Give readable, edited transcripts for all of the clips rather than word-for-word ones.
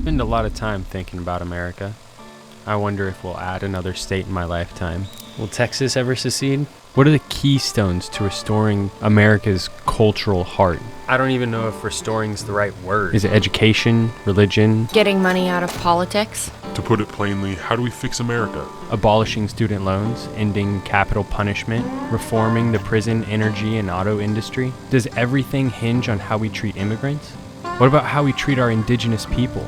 spend a lot of time thinking about America. I wonder if we'll add another state in my lifetime. Will Texas ever secede? What are the keystones to restoring America's cultural heart? I don't even know if restoring is the right word. Is it education, religion? Getting money out of politics? To put it plainly, how do we fix America? Abolishing student loans, ending capital punishment, reforming the prison, energy, and auto industry? Does everything hinge on how we treat immigrants? What about how we treat our indigenous people?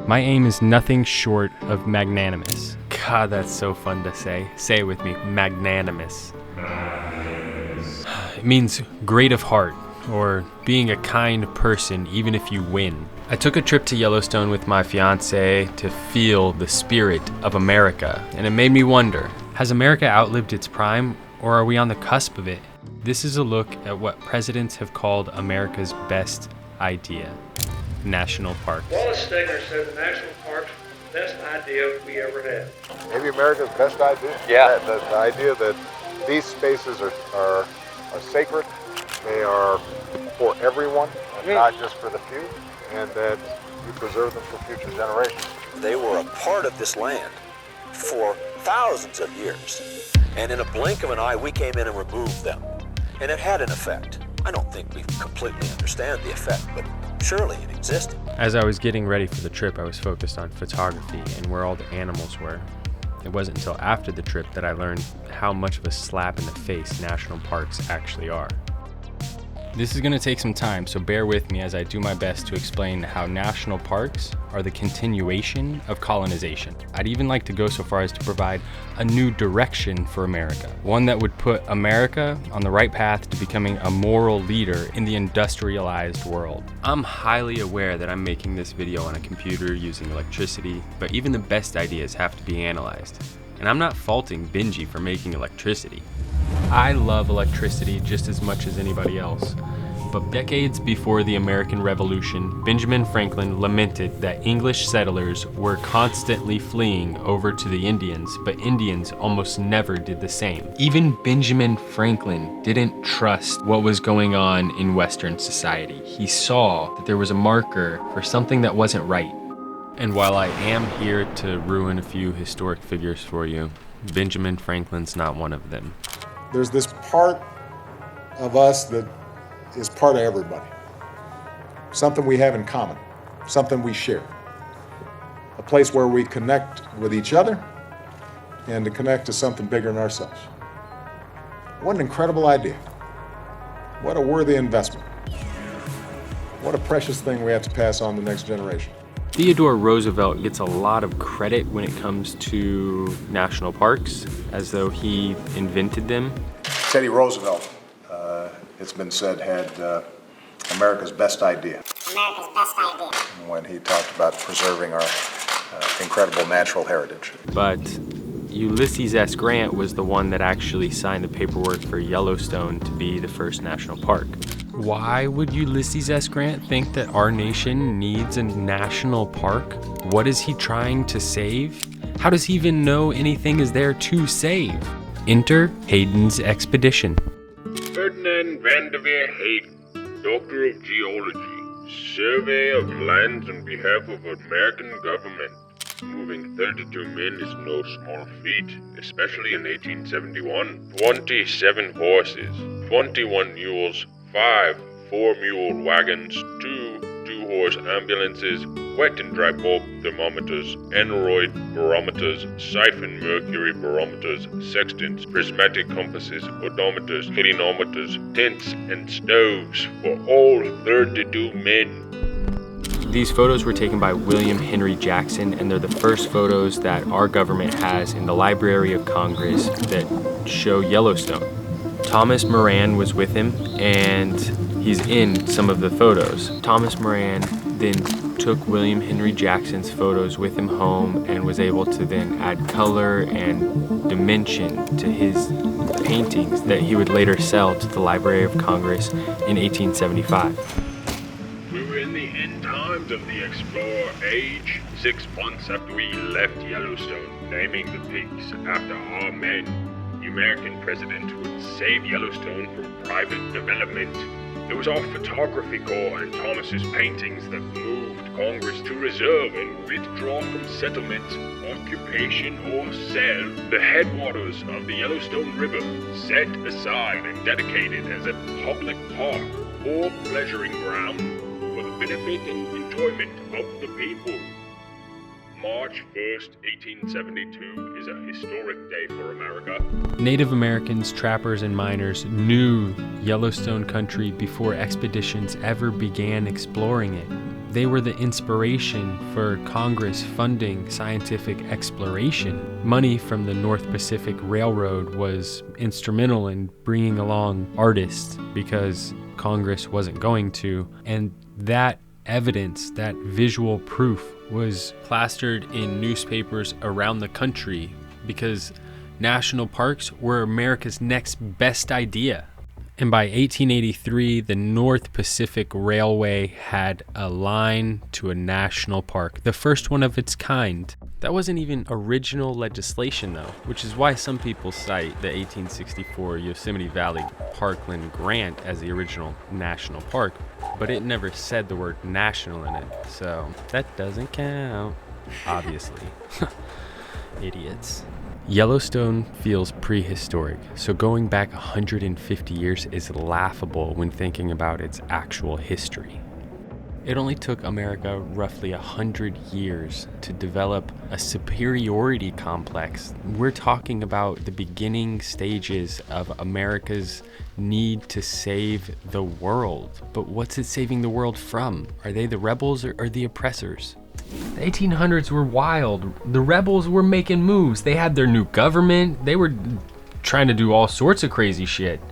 My aim is nothing short of magnanimous. God, that's so fun to say. Say it with me, magnanimous. It means great of heart, or being a kind person even if you win. I took a trip to Yellowstone with my fiance to feel the spirit of America, and it made me wonder, has America outlived its prime, or are we on the cusp of it? This is a look at what presidents have called America's best idea: national parks. Wallace Stegner said the national parks are the best idea we ever had. Maybe America's best idea? Yeah. The idea that these spaces are sacred, they are for everyone, and not just for the few, and that you preserve them for future generations. They were a part of this land for thousands of years. And in a blink of an eye, we came in and removed them. And it had an effect. I don't think we completely understand the effect, but surely it existed. As I was getting ready for the trip, I was focused on photography and where all the animals were. It wasn't until after the trip that I learned how much of a slap in the face national parks actually are. This is going to take some time, so bear with me as I do my best to explain how national parks are the continuation of colonization. I'd even like to go so far as to provide a new direction for America, one that would put America on the right path to becoming a moral leader in the industrialized world. I'm highly aware that I'm making this video on a computer using electricity, but even the best ideas have to be analyzed. And I'm not faulting Benji for making electricity. I love electricity just as much as anybody else. But decades before the American Revolution, Benjamin Franklin lamented that English settlers were constantly fleeing over to the Indians, but Indians almost never did the same. Even Benjamin Franklin didn't trust what was going on in Western society. He saw that there was a marker for something that wasn't right. And while I am here to ruin a few historic figures for you, Benjamin Franklin's not one of them. There's this part of us that is part of everybody. Something we have in common, something we share. A place where we connect with each other and to connect to something bigger than ourselves. What an incredible idea. What a worthy investment. What a precious thing we have to pass on to the next generation. Theodore Roosevelt gets a lot of credit when it comes to national parks, as though he invented them. Teddy Roosevelt, it's been said, had America's best idea. America's best idea. When he talked about preserving our incredible natural heritage. But Ulysses S. Grant was the one that actually signed the paperwork for Yellowstone to be the first national park. Why would Ulysses S. Grant think that our nation needs a national park? What is he trying to save? How does he even know anything is there to save? Enter Hayden's expedition. Ferdinand Vanderveer Hayden, Doctor of Geology, survey of lands on behalf of American government. Moving 32 men is no small feat, especially in 1871. 27 horses, 21 mules, 5 4-mule wagons, 2 2-horse ambulances, wet and dry bulb thermometers, aneroid barometers, siphon mercury barometers, sextants, prismatic compasses, odometers, clinometers, tents, and stoves for all 32 men. These photos were taken by William Henry Jackson, and they're the first photos that our government has in the Library of Congress that show Yellowstone. Thomas Moran was with him, and he's in some of the photos. Thomas Moran then took William Henry Jackson's photos with him home and was able to then add color and dimension to his paintings that he would later sell to the Library of Congress in 1875. We were in the end times of the Explorer Age, 6 months after we left Yellowstone, naming the peaks after our men. The American president would save Yellowstone from private development. It was our photography corps and Thomas's paintings that moved Congress to reserve and withdraw from settlement, occupation, or sale the headwaters of the Yellowstone River, set aside and dedicated as a public park or pleasuring ground for the benefit and enjoyment of the people. March 1st, 1872 is a historic day for America. Native Americans, trappers, and miners knew Yellowstone country before expeditions ever began exploring it. They were the inspiration for Congress funding scientific exploration. Money from the North Pacific Railroad was instrumental in bringing along artists because Congress wasn't going to, and that evidence, that visual proof, was plastered in newspapers around the country because national parks were America's next best idea. And by 1883, the North Pacific Railway had a line to a national park, the first one of its kind. That wasn't even original legislation though, which is why some people cite the 1864 Yosemite Valley Parkland Grant as the original national park, but it never said the word national in it, so that doesn't count, obviously. Idiots. Yellowstone feels prehistoric, so going back 150 years is laughable when thinking about its actual history. It only took America roughly 100 years to develop a superiority complex. We're talking about the beginning stages of America's need to save the world. But what's it saving the world from? Are they the rebels or the oppressors? The 1800s were wild. The rebels were making moves. They had their new government. They were trying to do all sorts of crazy shit.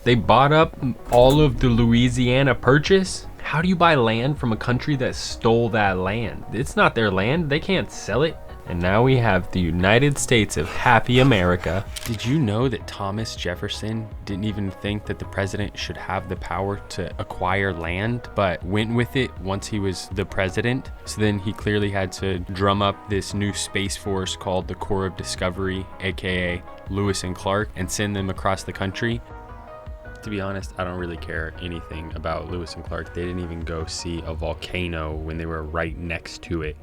They bought up all of the Louisiana Purchase. How do you buy land from a country that stole that land? It's not their land. They can't sell it. And now we have the United States of happy America. Did you know that Thomas Jefferson didn't even think that the president should have the power to acquire land, but went with it once he was the president? So then he clearly had to drum up this new space force called the Corps of Discovery, aka Lewis and Clark, and send them across the country. To be honest, I don't really care anything about Lewis and Clark. They didn't even go see a volcano when they were right next to it.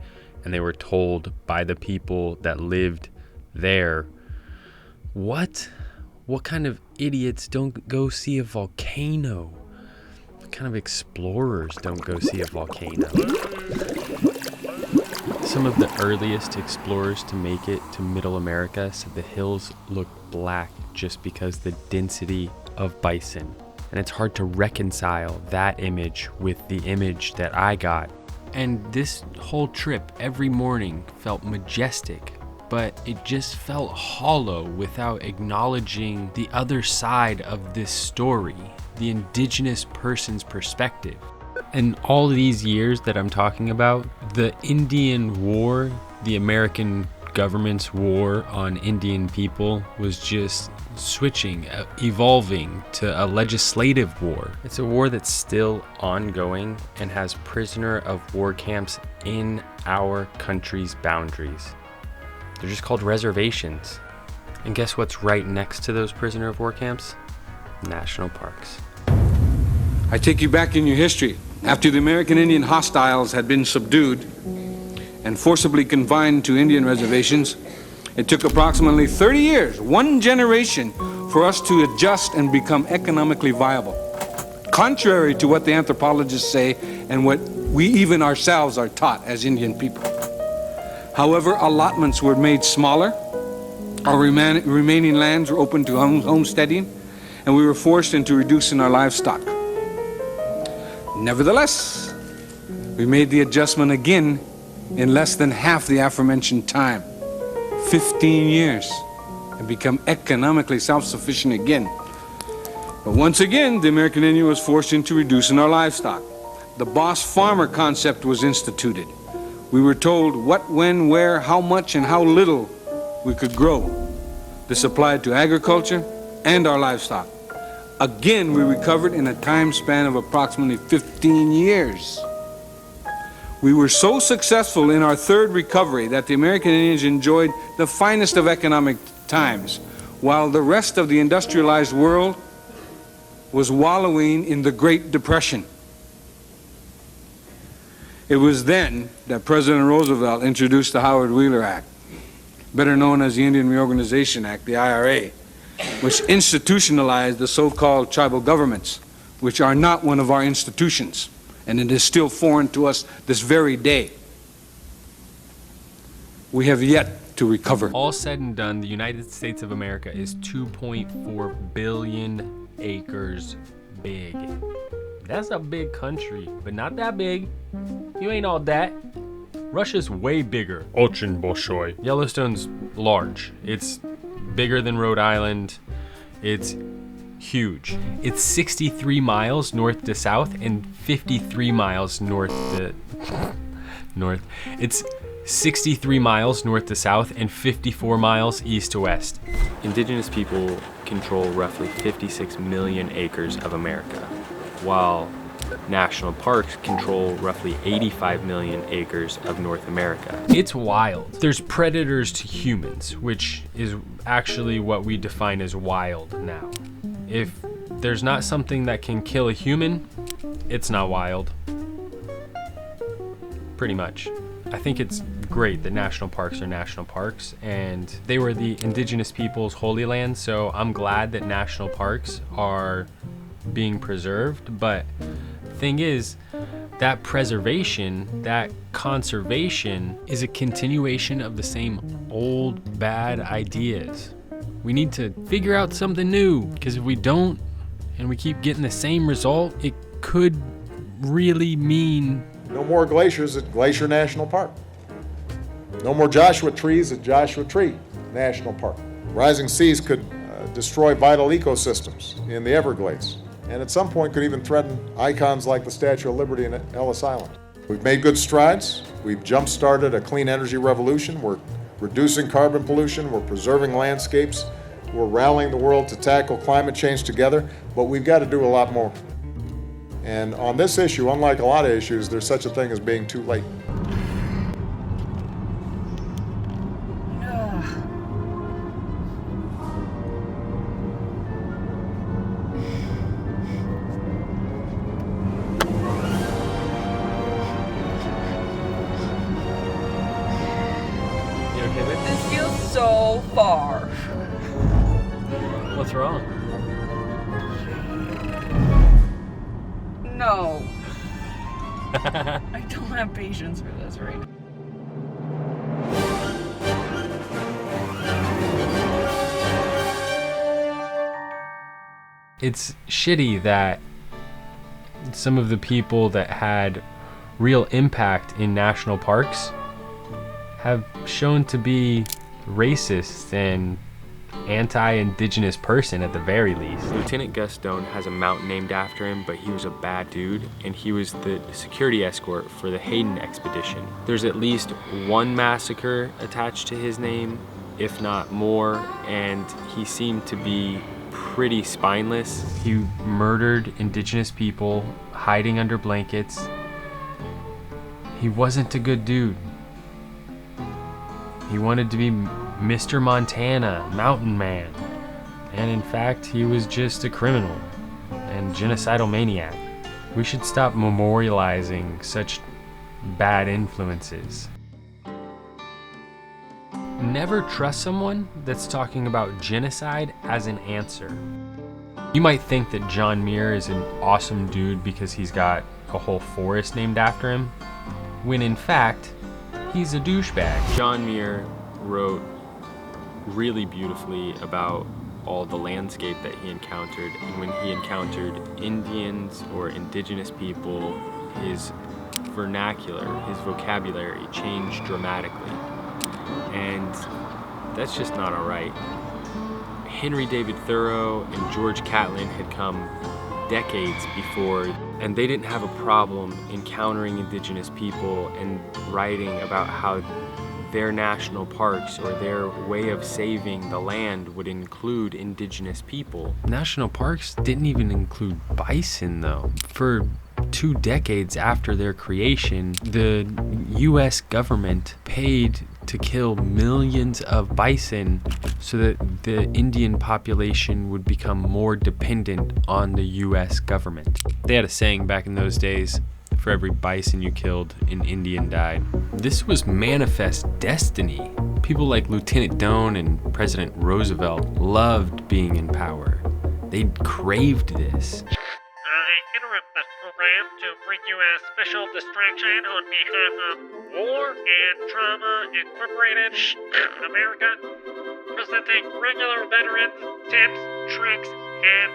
And they were told by the people that lived there, what kind of idiots don't go see a volcano? What kind of explorers don't go see a volcano? Some of the earliest explorers to make it to Middle America said the hills looked black just because the density of bison. And it's hard to reconcile that image with the image that I got. And this whole trip every morning felt majestic, but it just felt hollow without acknowledging the other side of this story, the indigenous person's perspective. And all these years that I'm talking about, the Indian War, the American government's war on Indian people, was just switching, evolving to a legislative war. It's a war that's still ongoing and has prisoner of war camps in our country's boundaries. They're just called reservations. And guess what's right next to those prisoner of war camps? National parks. I take you back in your history. After the American Indian hostiles had been subdued and forcibly confined to Indian reservations, it took approximately 30 years, one generation, for us to adjust and become economically viable. Contrary to what the anthropologists say and what we even ourselves are taught as Indian people. However, allotments were made smaller, our remaining lands were open to homesteading, and we were forced into reducing our livestock. Nevertheless, we made the adjustment again in less than half the aforementioned time. 15 years, and become economically self-sufficient again. But once again, the American Indian was forced into reducing our livestock. The boss farmer concept was instituted. We were told what, when, where, how much, and how little we could grow. This applied to agriculture and our livestock. Again, we recovered in a time span of approximately 15 years. We were so successful in our third recovery that the American Indians enjoyed the finest of economic times, while the rest of the industrialized world was wallowing in the Great Depression. It was then that President Roosevelt introduced the Howard Wheeler Act, better known as the Indian Reorganization Act, the IRA, which institutionalized the so-called tribal governments, which are not one of our institutions, and it is still foreign to us this very day. We have yet to recover. All said and done, the United States of America is 2.4 billion acres big. That's a big country, but not that big. You ain't all that. Russia's way bigger. Очень большой. Yellowstone's large. It's bigger than Rhode Island. It's huge. It's 63 miles north to south and 53 miles north to north. It's 63 miles north to south and 54 miles east to west. Indigenous people control roughly 56 million acres of America, while national parks control roughly 85 million acres of North America. It's wild. There's predators to humans, which is actually what we define as wild now. If there's not something that can kill a human, it's not wild. Pretty much. I think it's great that national parks are national parks, and they were the indigenous people's holy land, so I'm glad that national parks are being preserved. But thing is, that preservation, that conservation is a continuation of the same old bad ideas. We need to figure out something new, because if we don't and we keep getting the same result, it could really mean No more glaciers at Glacier National Park. No more Joshua trees at Joshua Tree National Park. Rising seas could destroy vital ecosystems in the Everglades, and at some point could even threaten icons like the Statue of Liberty in Ellis Island. We've made good strides. We've jump-started a clean energy revolution. We're reducing carbon pollution. We're preserving landscapes. We're rallying the world to tackle climate change together, but we've got to do a lot more. And on this issue, unlike a lot of issues, there's such a thing as being too late. You okay with This feels so far. What's wrong? No. I don't have patience for this right now. It's shitty that some of the people that had real impact in national parks have shown to be racist and anti-indigenous person at the very least. Lieutenant Gus Doane has a mountain named after him, but he was a bad dude, and he was the security escort for the Hayden expedition. There's at least one massacre attached to his name, if not more, and he seemed to be pretty spineless. He murdered indigenous people hiding under blankets. He wasn't a good dude. He wanted to be Mr. Montana, Mountain Man. And in fact, he was just a criminal and genocidal maniac. We should stop memorializing such bad influences. Never trust someone that's talking about genocide as an answer. You might think that John Muir is an awesome dude because he's got a whole forest named after him, when in fact, he's a douchebag. John Muir wrote really beautifully about all the landscape that he encountered, and when he encountered Indians or indigenous people, his vernacular, his vocabulary changed dramatically. And that's just not all right. Henry David Thoreau and George Catlin had come decades before, and they didn't have a problem encountering indigenous people and writing about how their national parks or their way of saving the land would include indigenous people. National parks didn't even include bison though. For 2 decades after their creation, the US government paid to kill millions of bison so that the Indian population would become more dependent on the US government. They had a saying back in those days, for every bison you killed, an Indian died. This was manifest destiny. People like Lieutenant Doane and President Roosevelt loved being in power. They craved this. I interrupt this program to bring you a special distraction on behalf of War and Trauma Incorporated America, presenting regular veterans, tips, tricks, and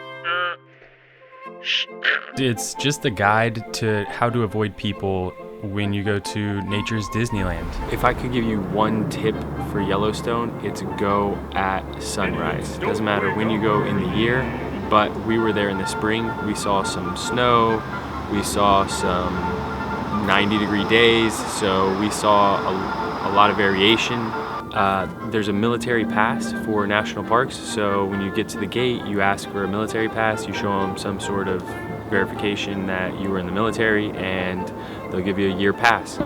It's just a guide to how to avoid people when you go to nature's Disneyland. If I could give you one tip for Yellowstone, it's go at sunrise. Doesn't matter when you go in the year, but we were there in the spring. We saw some snow, we saw some 90-degree days, so we saw a lot of variation. There's a military pass for national parks, so when you get to the gate, you ask for a military pass, you show them some sort of verification that you were in the military, and they'll give you a year pass.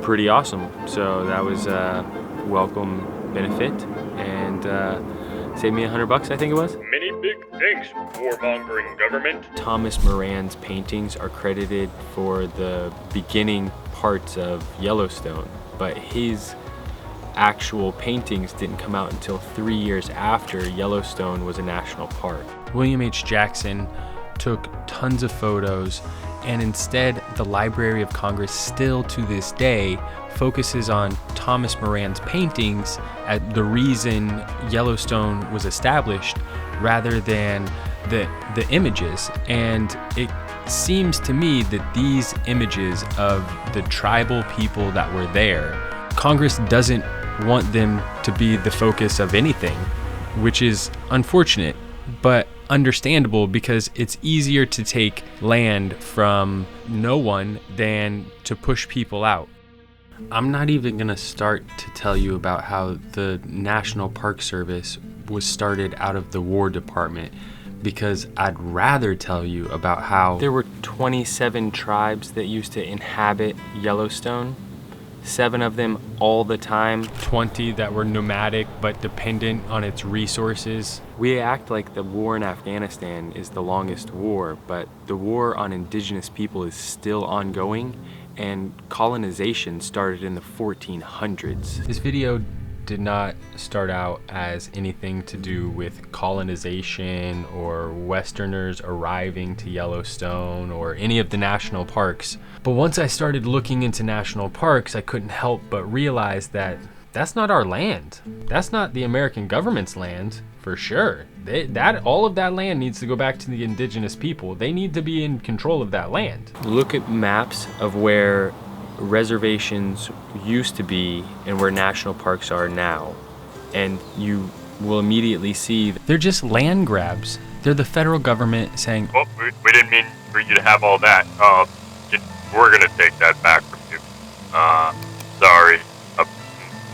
Pretty awesome. So that was a welcome benefit, and saved me $100, I think it was. Many big thanks, warmongering government. Thomas Moran's paintings are credited for the beginning parts of Yellowstone, but his actual paintings didn't come out until 3 years after Yellowstone was a national park. William H. Jackson took tons of photos, and instead the Library of Congress still to this day focuses on Thomas Moran's paintings as the reason Yellowstone was established rather than the images. And it seems to me that these images of the tribal people that were there, Congress doesn't want them to be the focus of anything, which is unfortunate, but understandable because it's easier to take land from no one than to push people out. I'm not even gonna start to tell you about how the National Park Service was started out of the War Department, because I'd rather tell you about how there were 27 tribes that used to inhabit Yellowstone. 7 of them all the time, 20 that were nomadic but dependent on its resources. We act like the war in Afghanistan is the longest war, but the war on indigenous people is still ongoing, and colonization started in the 1400s. This video did not start out as anything to do with colonization or Westerners arriving to Yellowstone or any of the national parks. But once I started looking into national parks, I couldn't help but realize that that's not our land. That's not the American government's land, for sure. All of that land needs to go back to the indigenous people. They need to be in control of that land. Look at maps of where reservations used to be and where national parks are now, and you will immediately see they're just land grabs. They're the federal government saying, Oh, we didn't mean for you to have all that. We're gonna take that back from you. Sorry.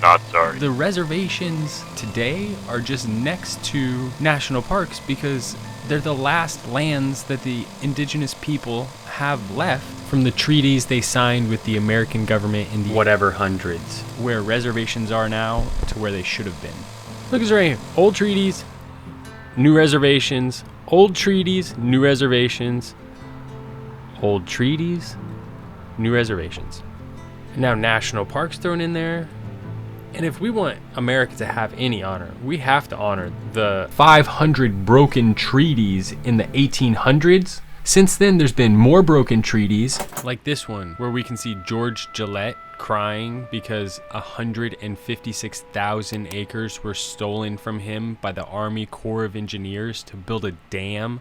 Not sorry. The reservations today are just next to national parks because they're the last lands that the indigenous people have left from the treaties they signed with the American government in the whatever hundreds, where reservations are now to where they should have been. Look, it's right here. Old treaties, new reservations, old treaties, new reservations, old treaties, new reservations. And now national parks thrown in there. And if we want America to have any honor, we have to honor the 500 broken treaties in the 1800s. Since then, there's been more broken treaties, like this one, where we can see George Gillette crying because 156,000 acres were stolen from him by the Army Corps of Engineers to build a dam.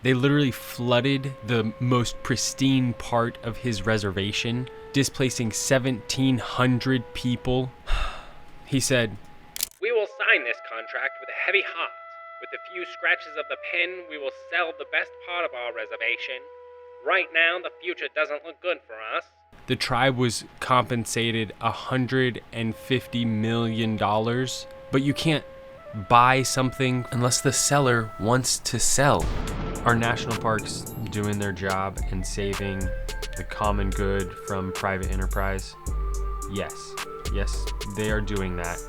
They literally flooded the most pristine part of his reservation, displacing 1,700 people. He said, We will sign this contract with a heavy heart. With a few scratches of the pen, we will sell the best part of our reservation. Right now, the future doesn't look good for us. The tribe was compensated $150 million, but you can't buy something unless the seller wants to sell. Are national parks doing their job in saving the common good from private enterprise? Yes. Yes, they are doing that,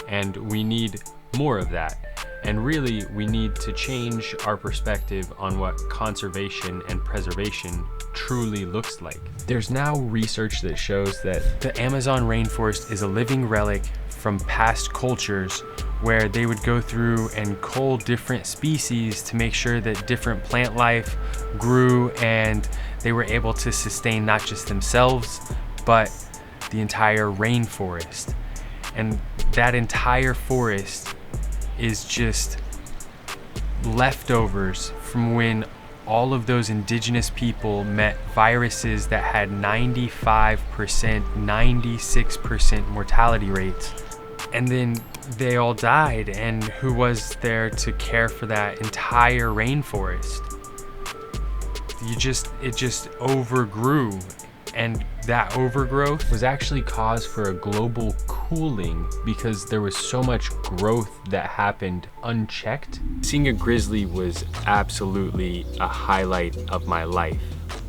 and we need more of that. And really, we need to change our perspective on what conservation and preservation truly looks like. There's now research that shows that the Amazon rainforest is a living relic from past cultures where they would go through and cull different species to make sure that different plant life grew and they were able to sustain not just themselves, but the entire rainforest. And that entire forest is just leftovers from when all of those indigenous people met viruses that had 95%, 96% mortality rates. And then they all died, and who was there to care for that entire rainforest? It just overgrew, and that overgrowth was actually cause for a global cooling because there was so much growth that happened unchecked. Seeing a grizzly was absolutely a highlight of my life,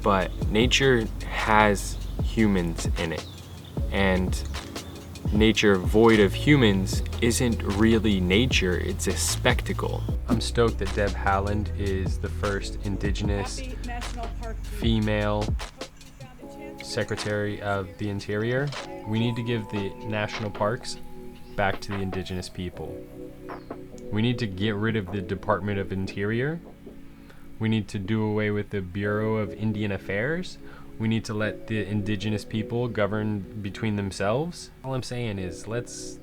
but nature has humans in it, and nature void of humans isn't really nature, it's a spectacle. I'm stoked that Deb Haaland is the first Indigenous female Secretary of the Interior. We need to give the national parks back to the indigenous people. We need to get rid of the Department of Interior. We need to do away with the Bureau of Indian Affairs. We need to let the indigenous people govern between themselves. All I'm saying is let's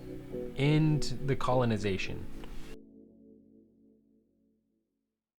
end the colonization.